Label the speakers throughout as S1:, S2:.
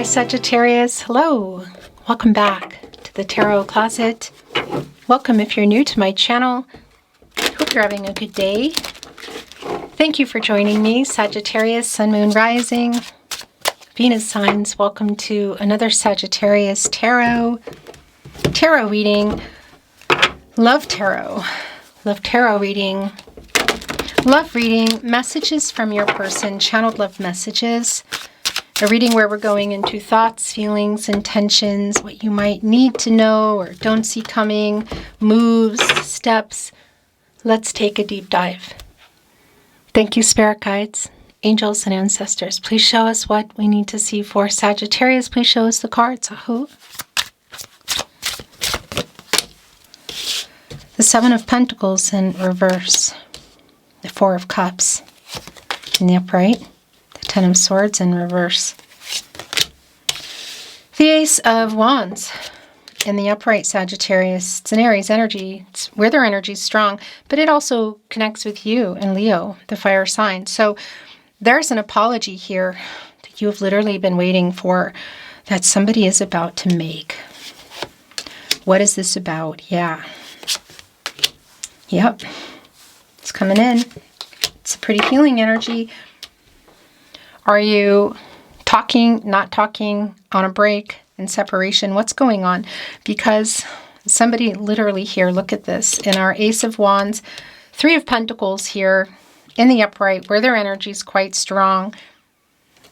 S1: Sagittarius. Hello. Welcome back to the Tarot Closet. Welcome if you're new to my channel. Hope you're having a good day. Thank you for joining me, Sagittarius, Sun, Moon, Rising, Venus signs. Welcome to another Sagittarius Tarot reading. Love Tarot reading. Love reading. Messages from your person. Channeled love messages. A reading where we're going into thoughts, feelings, intentions, what you might need to know or don't see coming, moves, steps. Let's take a deep dive. Thank you, spirit guides, angels, and ancestors. Please show us what we need to see for Sagittarius. Please show us the cards. Aho. The Seven of Pentacles in reverse. The Four of Cups in the upright. Ten of Swords in reverse. The Ace of Wands in the upright, Sagittarius. It's an Aries energy. It's where their energy is strong, but it also connects with you and Leo, the fire sign. So there's an apology here that you have literally been waiting for, that somebody is about to make. What is this about? Yeah. Yep. It's coming in. It's a pretty healing energy. Are you talking, not talking, on a break, in separation? What's going on? Because somebody literally here, look at this, in our Ace of Wands, Three of Pentacles here, in the upright, where their energy is quite strong.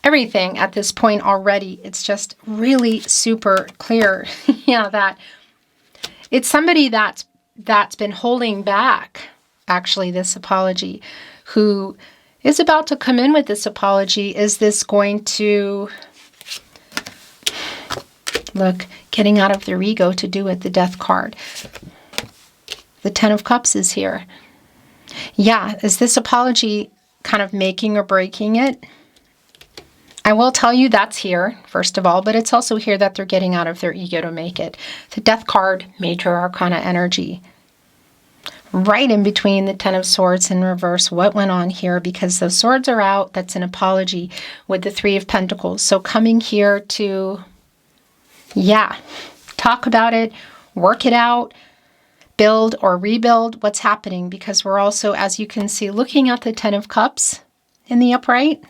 S1: Everything at this point already, it's just really super clear, yeah, that it's somebody that's been holding back, actually, this apology, who is about to come in with this apology. Is this going to, look, getting out of their ego to do it, the Death card. The Ten of Cups is here. Yeah, is this apology kind of making or breaking it? I will tell you that's here, first of all, but it's also here that they're getting out of their ego to make it. The Death card, Major Arcana energy. Right in between the Ten of Swords in reverse. What went on here? Because those swords are out. That's an apology with the Three of Pentacles. So coming here to, yeah, talk about it, work it out, build or rebuild what's happening. Because we're also, as you can see, looking at the Ten of Cups in the upright.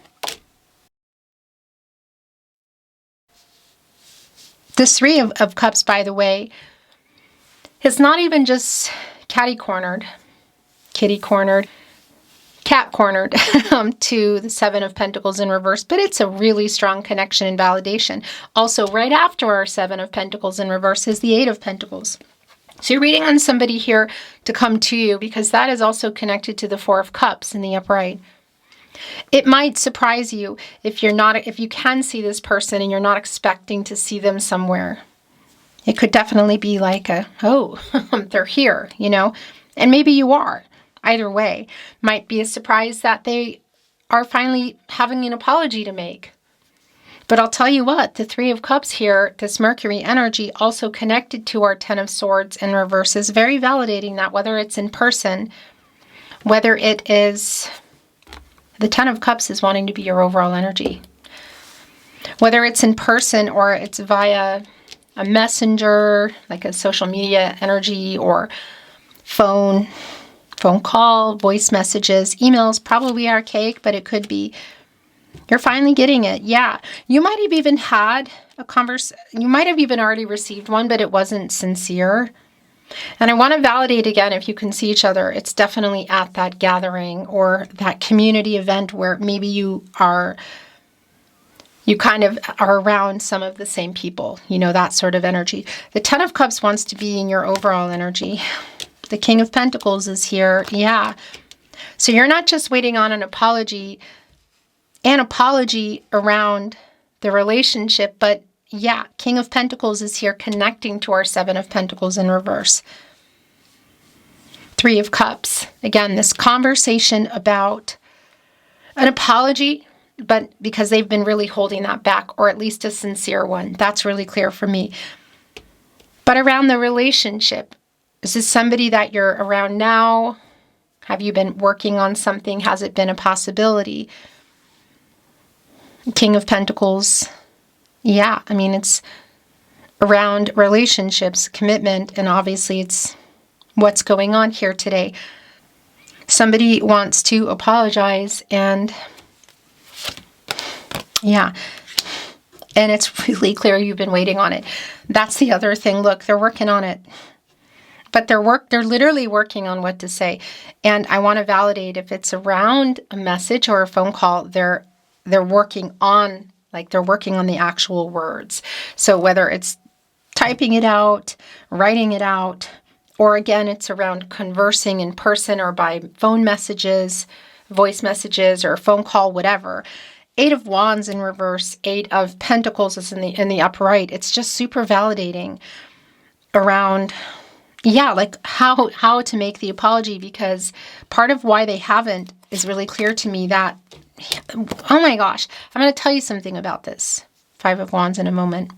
S1: This Three of Cups, by the way, is not even just kitty cornered, cat cornered to the Seven of Pentacles in reverse, but it's a really strong connection and validation. Also, right after our Seven of Pentacles in reverse is the Eight of Pentacles. So you're reading on somebody here to come to you, because that is also connected to the Four of Cups in the upright. It might surprise you if you can see this person and you're not expecting to see them somewhere. It could definitely be like oh, they're here, you know, and maybe you are. Either way, might be a surprise that they are finally having an apology to make. But I'll tell you what, the Three of Cups here, this Mercury energy, also connected to our Ten of Swords in reverse, is very validating that whether it's in person, whether it is, the Ten of Cups is wanting to be your overall energy. Whether it's in person or it's via a messenger, like a social media energy, or phone call, voice messages, emails, probably archaic, but it could be. You're finally getting it. Yeah. You might have even had a you might have even already received one, but it wasn't sincere. And I want to validate again, if you can see each other, it's definitely at that gathering or that community event where maybe you kind of are around some of the same people, you know, that sort of energy. The Ten of Cups wants to be in your overall energy. The King of Pentacles is here. Yeah. So you're not just waiting on an apology around the relationship, but yeah, King of Pentacles is here connecting to our Seven of Pentacles in reverse. Three of Cups. Again, this conversation about an apology, but because they've been really holding that back, or at least a sincere one. That's really clear for me. But around the relationship, is this somebody that you're around now? Have you been working on something? Has it been a possibility? King of Pentacles Yeah, I mean, it's around relationships, commitment, and obviously it's what's going on here today. Somebody wants to apologize, and yeah, and it's really clear you've been waiting on it. That's the other thing. Look, they're working on it. But they're literally working on what to say. And I want to validate if it's around a message or a phone call, they're working on, like they're working on the actual words. So whether it's typing it out, writing it out, or again, it's around conversing in person or by phone messages, voice messages, or a phone call, whatever. 8 of Wands in reverse, 8 of Pentacles is in the upright. It's just super validating around, yeah, like how to make the apology, because part of why they haven't is really clear to me that, oh my gosh, I'm going to tell you something about this. 5 of Wands in a moment.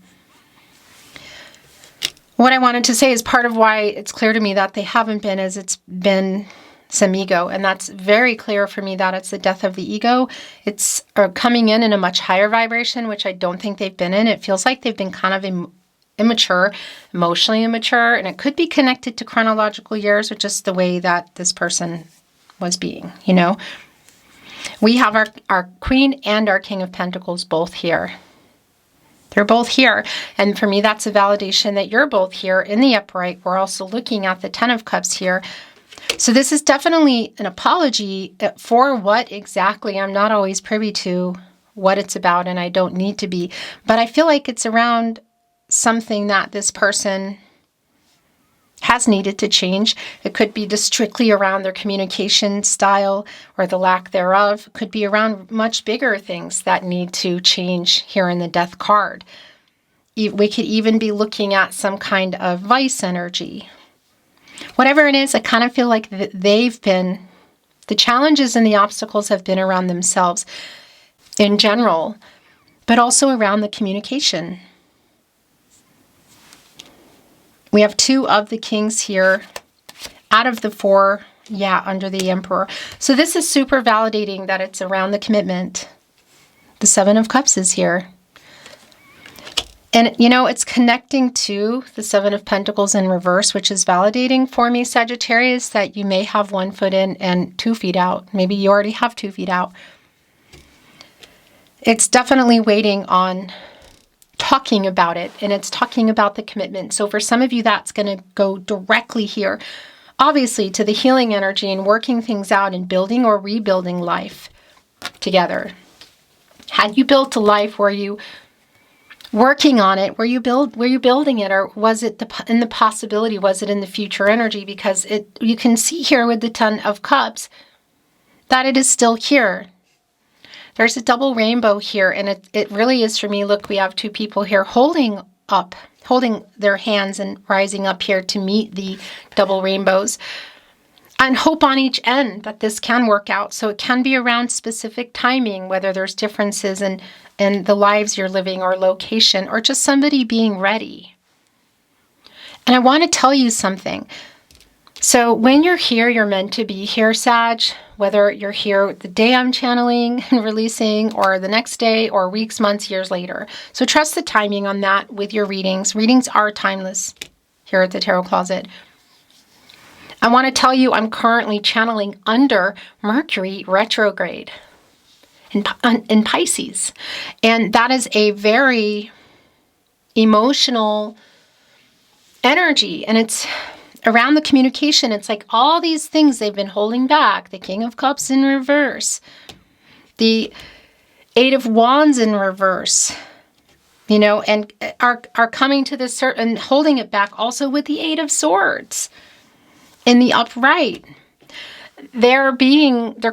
S1: What I wanted to say is part of why it's clear to me that they haven't been is it's been some ego. And that's very clear for me that it's the death of the ego. It's coming in a much higher vibration, which I don't think they've been in. It feels like they've been kind of immature, emotionally immature, and it could be connected to chronological years or just the way that this person was being, you know. We have our Queen and our King of Pentacles both here. They're both here. And for me, that's a validation that you're both here in the upright. We're also looking at the 10 of Cups here. So this is definitely an apology for what exactly. I'm not always privy to what it's about, and I don't need to be. But I feel like it's around something that this person has needed to change. It could be just strictly around their communication style or the lack thereof. It could be around much bigger things that need to change here in the Death card. We could even be looking at some kind of vice energy. Whatever it is, I kind of feel like the challenges and the obstacles have been around themselves in general, but also around the communication. We have 2 of the Kings here out of the 4, under the Emperor. So this is super validating that it's around the commitment. The 7 of Cups is here. And, you know, it's connecting to the 7 of Pentacles in reverse, which is validating for me, Sagittarius, that you may have 1 foot in and 2 feet out. Maybe you already have 2 feet out. It's definitely waiting on talking about it, and it's talking about the commitment. So for some of you, that's going to go directly here, obviously, to the healing energy and working things out and building or rebuilding life together. Had you built a life, were you working on it? Were you building it, or was it in the possibility? Was it in the future energy? Because you can see here with the 10 of Cups that it is still here. There's a double rainbow here, and it really is for me. Look, we have 2 people here holding their hands and rising up here to meet the double rainbows. And hope on each end that this can work out. So it can be around specific timing, whether there's differences in the lives you're living or location, or just somebody being ready. And I want to tell you something. So when you're here, you're meant to be here, Sag, whether you're here the day I'm channeling and releasing, or the next day, or weeks, months, years later. So trust the timing on that with your readings. Readings are timeless here at the Tarot Closet. I want to tell you I'm currently channeling under Mercury retrograde in Pisces. And that is a very emotional energy, and it's around the communication. It's like all these things they've been holding back. The King of Cups in reverse. The 8 of Wands in reverse. You know, and are coming to this and holding it back also with the 8 of Swords in the upright. They're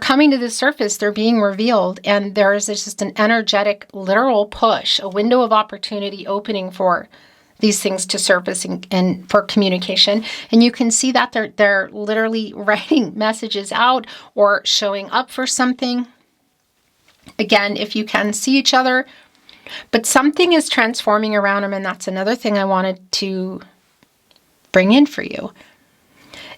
S1: coming to the surface. They're being revealed. And there's just an energetic, literal push, a window of opportunity opening for these things to surface and for communication. And you can see that they're literally writing messages out or showing up for something. Again, if you can see each other, but something is transforming around them. And that's another thing I wanted to bring in for you,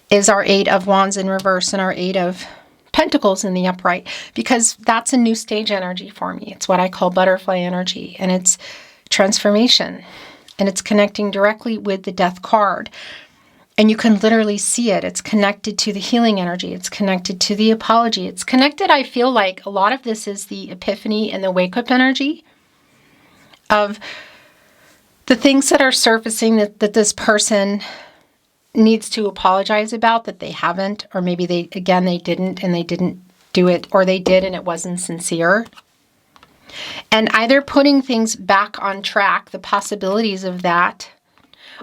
S1: is our 8 of Wands in reverse and our 8 of Pentacles in the upright, because that's a new stage energy for me. It's what I call butterfly energy. And it's transformation. And it's connecting directly with the Death card. And you can literally see it. It's connected to the healing energy. It's connected to the apology. It's connected, I feel like a lot of this is the epiphany and the wake-up energy of the things that are surfacing that this person needs to apologize about, that they haven't, or maybe they didn't, and they didn't do it, or they did and it wasn't sincere. And either putting things back on track, the possibilities of that,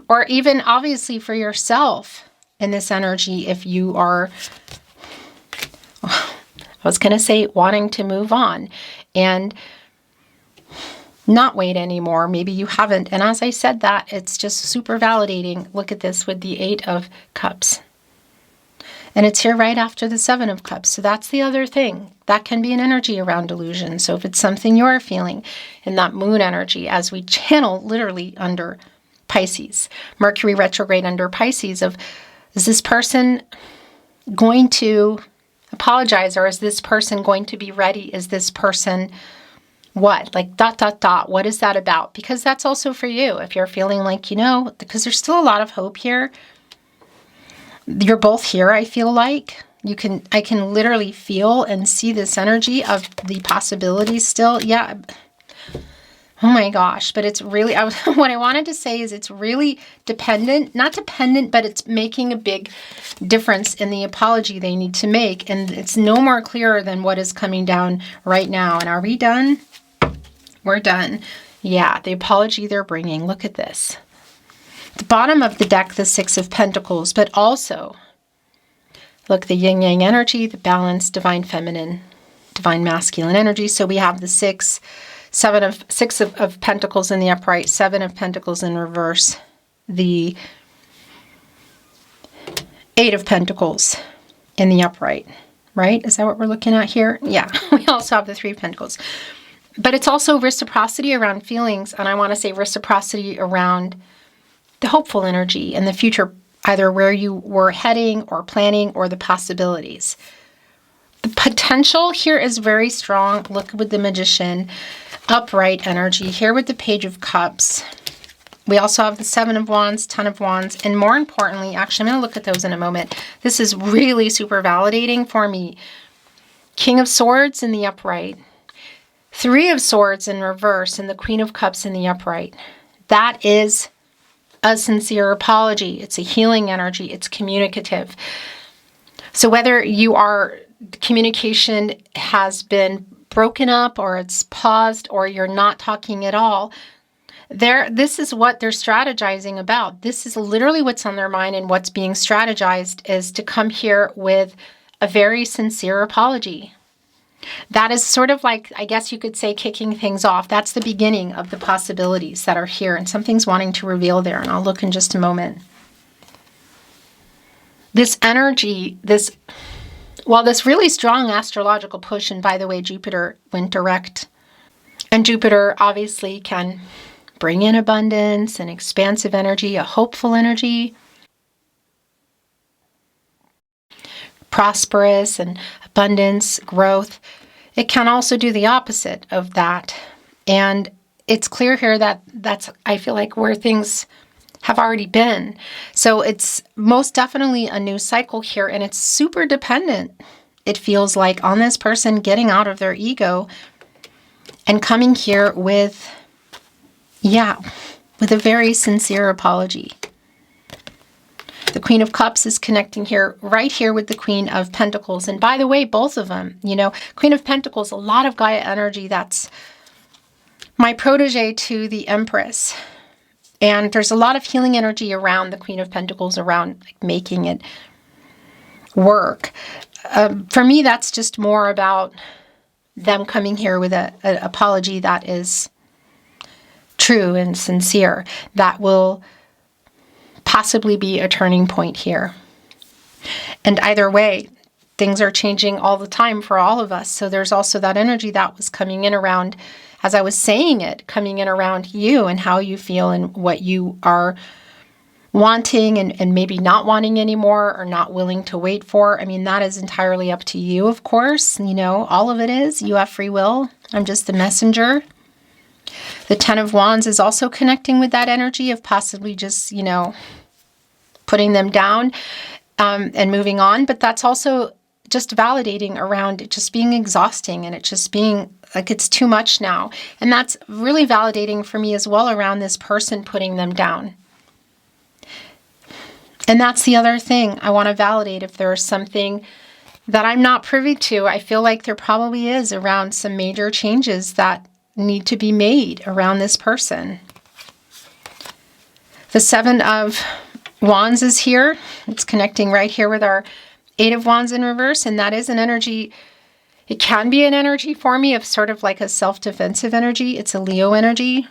S1: or even obviously for yourself in this energy, if you are, I was going to say, wanting to move on and not wait anymore. Maybe you haven't. And as I said that, it's just super validating. Look at this with the 8 of Cups. And it's here right after the 7 of Cups. So that's the other thing. That can be an energy around illusion. So if it's something you're feeling in that moon energy, as we channel literally under Pisces, Mercury retrograde under Pisces, of is this person going to apologize, or is this person going to be ready? Is this person what? Like ... What is that about? Because that's also for you. If you're feeling like, because there's still a lot of hope here. You're both here, I feel like. I can literally feel and see this energy of the possibilities still. Yeah. Oh my gosh. But it's really, what I wanted to say is it's really dependent, not dependent, but it's making a big difference in the apology they need to make. And it's no more clearer than what is coming down right now. And are we done? We're done. Yeah, the apology they're bringing. Look at this. The bottom of the deck, the 6 of Pentacles, but also, look, the yin-yang energy, the balance, divine feminine, divine masculine energy. So we have the 6 of Pentacles in the upright, 7 of Pentacles in reverse, the 8 of Pentacles in the upright, right? Is that what we're looking at here? Yeah, we also have the 3 of Pentacles. But it's also reciprocity around feelings, and I want to say reciprocity around the hopeful energy in the future, either where you were heading or planning or the possibilities. The potential here is very strong. Look with the Magician, upright energy. Here with the Page of Cups. We also have the 7 of Wands, 10 of Wands, and more importantly, actually, I'm going to look at those in a moment. This is really super validating for me. King of Swords in the upright, 3 of Swords in reverse, and the Queen of Cups in the upright. That is a sincere apology. It's a healing energy. It's communicative. So whether communication has been broken up, or it's paused, or you're not talking at all, this is what they're strategizing about. This is literally what's on their mind, and what's being strategized is to come here with a very sincere apology. That is sort of like, I guess you could say, kicking things off. That's the beginning of the possibilities that are here, and something's wanting to reveal there, and I'll look in just a moment. This energy, this really strong astrological push, and by the way, Jupiter went direct, and Jupiter obviously can bring in abundance and expansive energy, a hopeful energy, prosperous and abundance, growth. It can also do the opposite of that. And it's clear here that that's, I feel like, where things have already been. So it's most definitely a new cycle here, and it's super dependent, it feels like, on this person getting out of their ego and coming here with a very sincere apology. The Queen of Cups is connecting here, right here with the Queen of Pentacles. And by the way, both of them, Queen of Pentacles, a lot of Gaia energy. That's my protege to the Empress. And there's a lot of healing energy around the Queen of Pentacles, around making it work. For me, that's just more about them coming here with an apology that is true and sincere, that will possibly be a turning point here. And either way, things are changing all the time for all of us. So there's also that energy that was coming in around, as I was saying it, coming in around you and how you feel and what you are wanting and maybe not wanting anymore, or not willing to wait for. I mean, that is entirely up to you, of course. All of it is. You have free will. I'm just the messenger. The Ten of Wands is also connecting with that energy of possibly just, putting them down and moving on. But that's also just validating around it just being exhausting and it just being like it's too much now. And that's really validating for me as well around this person putting them down. And that's the other thing I want to validate. If there's something that I'm not privy to, I feel like there probably is around some major changes that need to be made around this person. The Seven of Wands is here. It's connecting right here with our Eight of Wands in reverse, and that is an energy. It can be an energy for me of sort of like a self-defensive energy. It's a Leo energy.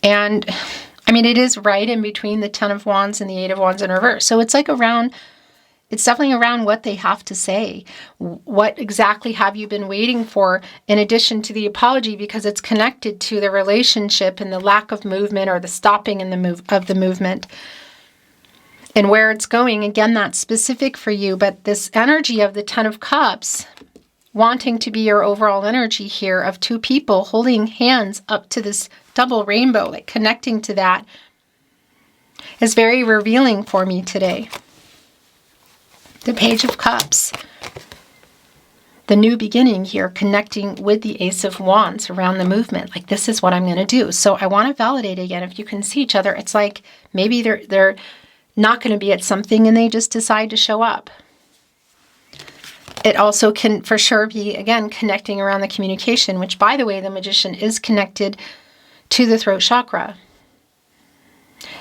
S1: And I mean, it is right in between the Ten of Wands and the Eight of Wands in reverse. So it's like around, it's definitely around what they have to say. What exactly have you been waiting for in addition to the apology, because it's connected to the relationship and the lack of movement or the stopping in the movement and where it's going. Again, that's specific for you, but this energy of the Ten of Cups wanting to be your overall energy here of two people holding hands up to this double rainbow, like connecting to that, is very revealing for me today. The Page of Cups, the new beginning here, connecting with the Ace of Wands around the movement. Like, this is what I'm going to do. So I want to validate again. If you can see each other, it's like maybe they're not going to be at something and they just decide to show up. It also can for sure be, again, connecting around the communication, which, by the way, the Magician is connected to the throat chakra.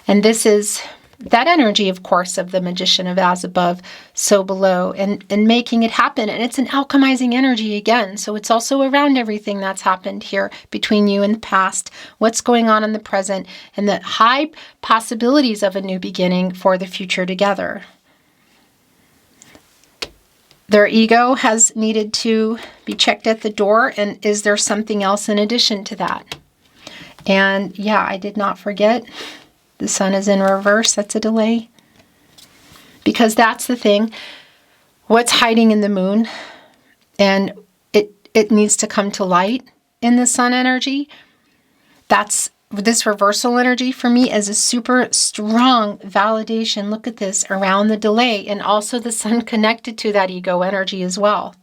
S1: And this is that energy, of course, of the Magician of as above, so below, and making it happen. And it's an alchemizing energy again. So it's also around everything that's happened here between you and the past, what's going on in the present, and the high possibilities of a new beginning for the future together. Their ego has needed to be checked at the door. And is there something else in addition to that? And yeah, I did not forget. The Sun is in reverse. That's a delay. Because that's the thing. What's hiding in the Moon? And it needs to come to light in the Sun energy. That's this reversal energy for me is a super strong validation. Look at this around the delay. And also the Sun connected to that ego energy as well.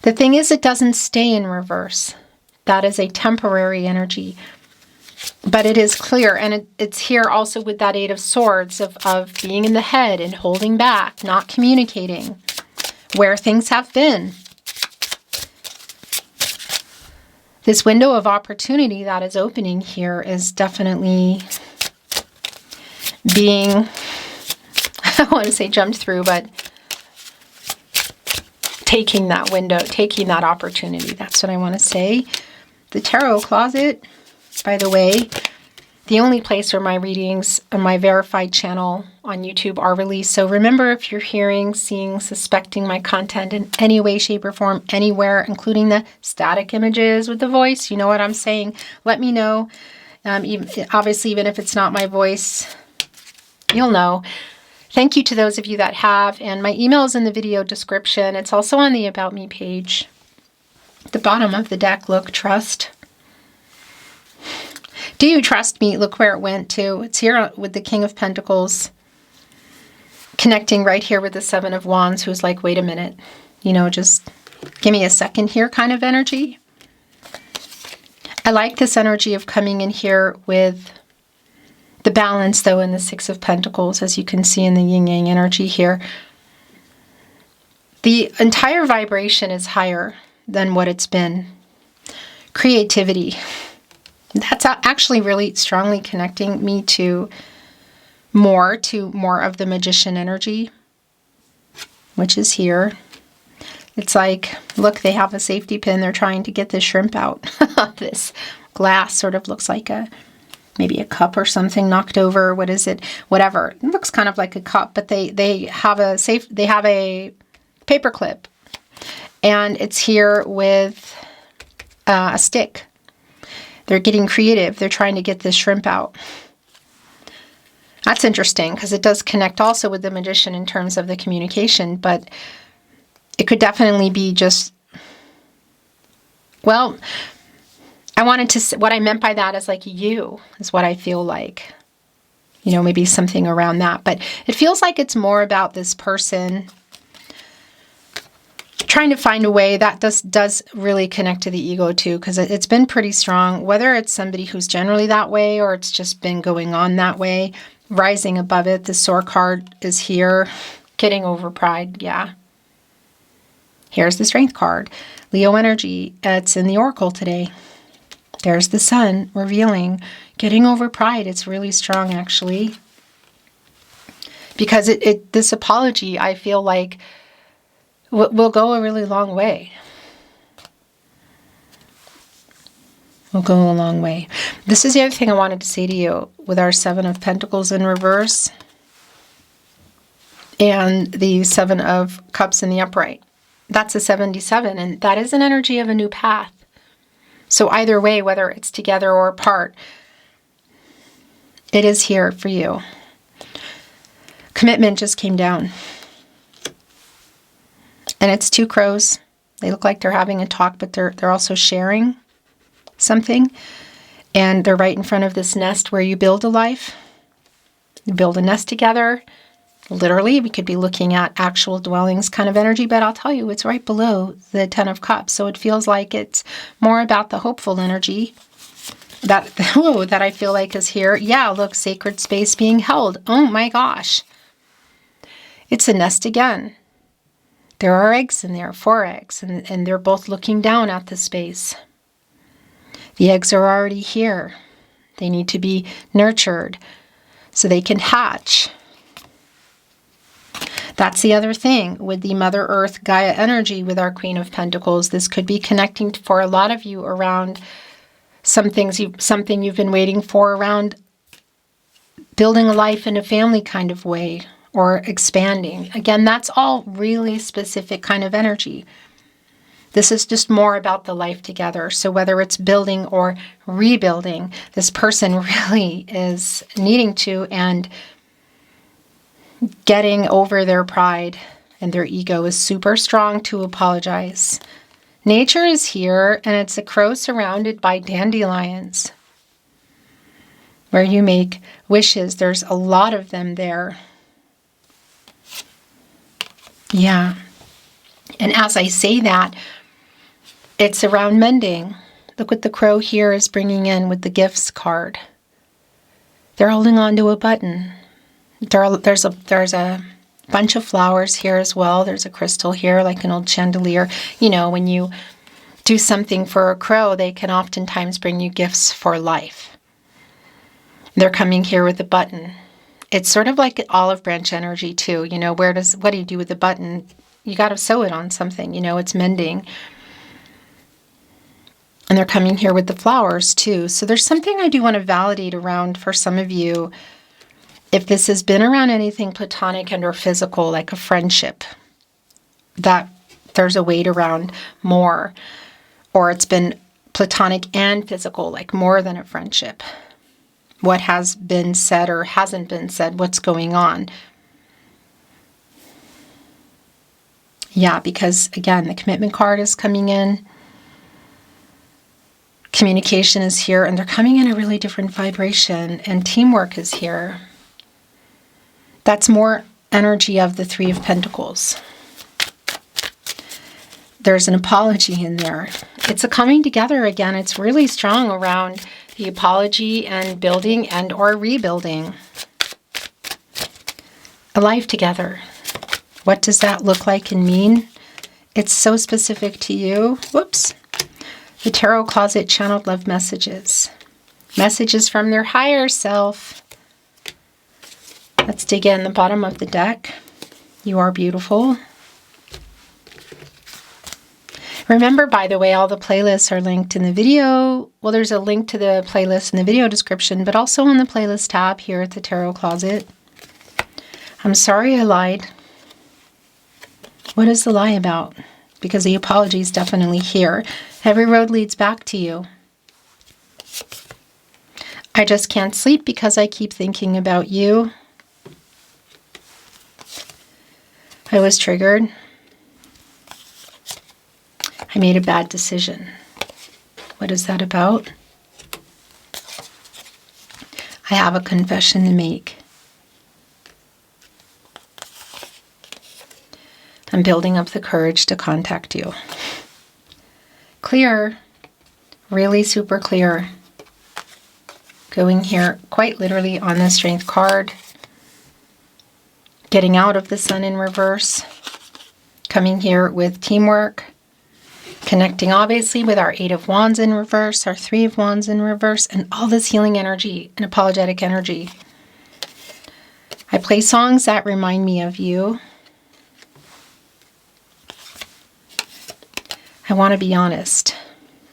S1: The thing is, it doesn't stay in reverse. That is a temporary energy. But it is clear, and it's here also with that Eight of Swords of being in the head and holding back, not communicating, where things have been. This window of opportunity that is opening here is definitely being, I want to say jumped through, but taking that window, taking that opportunity. That's what I want to say. The Tarot Closet, by the way, the only place where my readings on my verified channel on YouTube are released. So remember, if you're hearing, seeing, suspecting my content in any way, shape, or form, anywhere, including the static images with the voice, you know what I'm saying, let me know. Obviously, even if it's not my voice, you'll know. Thank you to those of you that have. And my email is in the video description. It's also on the About Me page. At the bottom of the deck, look, trust. Do you trust me? Look where it went to. It's here with the King of Pentacles, connecting right here with the Seven of Wands, who's like, wait a minute, just give me a second here kind of energy. I like this energy of coming in here with the balance, though, in the Six of Pentacles, as you can see in the yin-yang energy here. The entire vibration is higher than what it's been. Creativity. That's actually really strongly connecting me to more of the Magician energy, which is here. It's like, look, they have a safety pin. They're trying to get this shrimp out. This glass sort of looks like maybe a cup or something knocked over. What is it? Whatever. It looks kind of like a cup, but they have a paper clip, and it's here with a stick. They're getting creative. They're trying to get this shrimp out. That's interesting because it does connect also with the Magician in terms of the communication, but it could definitely be just, well, I wanted to, what I meant by that is like you is what I feel like. You know, maybe something around that. But it feels like it's more about this person trying to find a way that does really connect to the ego too, because it's been pretty strong, whether it's somebody who's generally that way or it's just been going on that way, rising above it. The Sword card is here, getting over pride, yeah. Here's the Strength card, Leo energy, it's in the Oracle today. There's the Sun, revealing, getting over pride. It's really strong, actually. Because this apology, I feel like, will go a really long way. Will go a long way. This is the other thing I wanted to say to you with our Seven of Pentacles in reverse and the Seven of Cups in the upright. That's a 77, and that is an energy of a new path. So either way, whether it's together or apart, it is here for you. Commitment just came down. And it's two crows. They look like they're having a talk, but they're also sharing something. And they're right in front of this nest where you build a life. You build a nest together. Literally, we could be looking at actual dwellings kind of energy, but I'll tell you, it's right below the Ten of Cups. So it feels like it's more about the hopeful energy that, oh, that I feel like is here. Yeah, look, sacred space being held. Oh my gosh. It's a nest again. There are eggs in there, 4 eggs, and they're both looking down at the space. The eggs are already here. They need to be nurtured so they can hatch. That's the other thing with the Mother Earth Gaia energy with our Queen of Pentacles. This could be connecting for a lot of you around something you've been waiting for, around building a life in a family kind of way or expanding. Again, that's all really specific kind of energy. This is just more about the life together. So whether it's building or rebuilding, this person really is needing to and getting over their pride, and their ego is super strong to apologize. Nature is here, and it's a crow surrounded by dandelions where you make wishes. There's a lot of them there. Yeah. And as I say that, it's around mending. Look what the crow here is bringing in with the gifts card. They're holding on to a button. There's a bunch of flowers here as well. There's a crystal here, like an old chandelier. You know, when you do something for a crow, they can oftentimes bring you gifts for life. They're coming here with a button. It's sort of like olive branch energy too. You know, what do you do with the button? You got to sew it on something. You know, it's mending. And they're coming here with the flowers too. So there's something I do want to validate around for some of you. If this has been around anything platonic and or physical, like a friendship, that there's a weight around more. Or it's been platonic and physical, like more than a friendship. What has been said or hasn't been said, what's going on. Yeah, because again, the commitment card is coming in. Communication is here, and they're coming in a really different vibration, and teamwork is here. That's more energy of the Three of Pentacles. There's an apology in there. It's a coming together again. It's really strong around the apology and building and or rebuilding. A life together. What does that look like and mean? It's so specific to you. Whoops. The Tarot Closet channeled love messages. Messages from their higher self. Let's dig in the bottom of the deck. You are beautiful. Remember, by the way, all the playlists are linked in the video. Well, there's a link to the playlist in the video description, but also on the playlist tab here at the Tarot Closet. I'm sorry I lied. What is the lie about? Because the apology is definitely here. Every road leads back to you. I just can't sleep because I keep thinking about you. I was triggered. I made a bad decision. What is that about? I have a confession to make. I'm building up the courage to contact you. Clear. Really super clear. Going here quite literally on the Strength card. Getting out of the Sun in reverse. Coming here with teamwork. Connecting obviously with our 8 of Wands in reverse, our 3 of Wands in reverse, and all this healing energy and apologetic energy. I play songs that remind me of you. I want to be honest.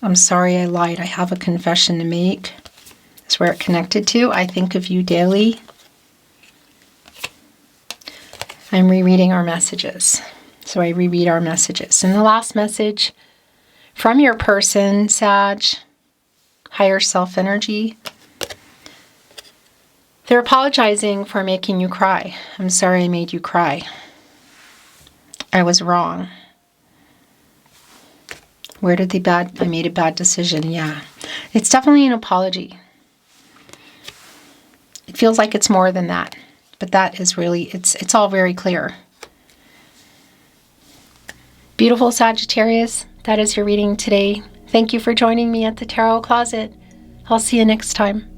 S1: I'm sorry I lied. I have a confession to make. That's where it connected to. I think of you daily. I'm rereading our messages. So I reread our messages. And the last message from your person, Sag, higher self energy. They're apologizing for making you cry. I'm sorry I made you cry. I was wrong. Where did I made a bad decision. Yeah. It's definitely an apology. It feels like it's more than that. But that is really, it's all very clear. Beautiful Sagittarius, that is your reading today. Thank you for joining me at the Tarot Closet. I'll see you next time.